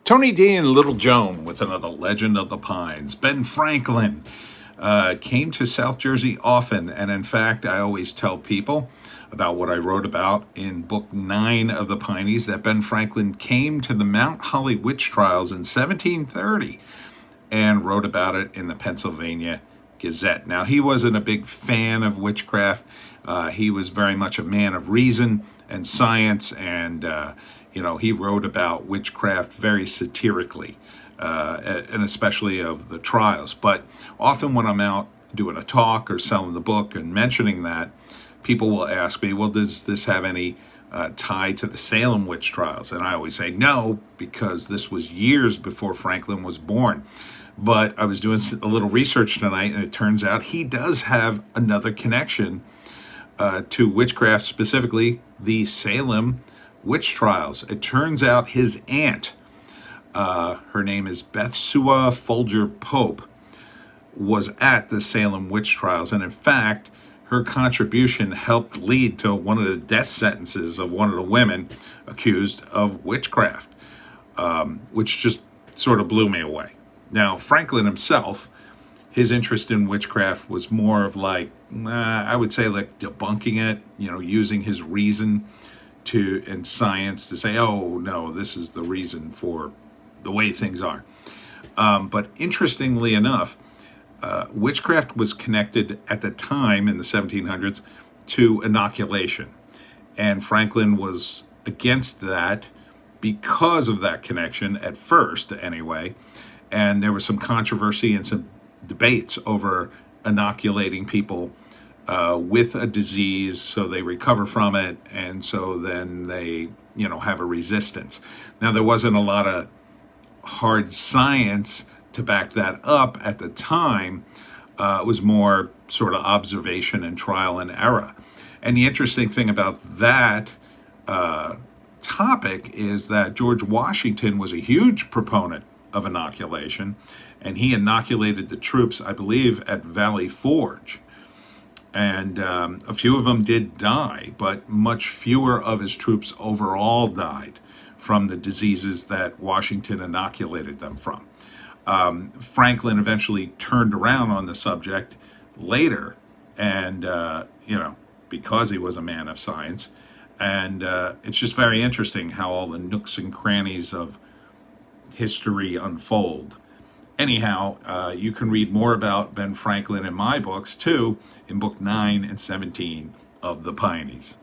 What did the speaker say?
Tony D and Little Joan with another legend of the Pines. Ben Franklin came to South Jersey often, and in fact, I always tell people about what I wrote about in book 9 of the Pineys, that Ben Franklin came to the Mount Holly witch trials in 1730 and wrote about it in the Pennsylvania Gazette. Now, he wasn't a big fan of witchcraft. He was very much a man of reason and science, and he wrote about witchcraft very satirically, and especially of the trials. But often when I'm out doing a talk or selling the book and mentioning that, people will ask me, well, does this have any tie to the Salem witch trials? And I always say no, because this was years before Franklin was born. But I was doing a little research tonight, and it turns out he does have another connection to witchcraft, specifically the Salem witch trials. It turns out his aunt, her name is Bethsua Folger Pope, was at the Salem witch trials, and in fact, her contribution helped lead to one of the death sentences of one of the women accused of witchcraft, which just sort of blew me away. Now, Franklin himself, his interest in witchcraft was more of like, I would say like debunking it, using his reason and science to say, oh no, this is the reason for the way things are. But interestingly enough, witchcraft was connected at the time in the 1700s to inoculation. And Franklin was against that because of that connection, at first anyway. And there was some controversy and some debates over inoculating people with a disease so they recover from it, and so then they have a resistance. Now, there wasn't a lot of hard science to back that up at the time. It was more sort of observation and trial and error. And the interesting thing about that topic is that George Washington was a huge proponent of inoculation, and he inoculated the troops, I believe, at Valley Forge. And a few of them did die, but much fewer of his troops overall died from the diseases that Washington inoculated them from. Franklin eventually turned around on the subject later, and because he was a man of science. And it's just very interesting how all the nooks and crannies of history unfold. Anyhow, you can read more about Ben Franklin in my books too, in book 9 and 17 of the Pineys.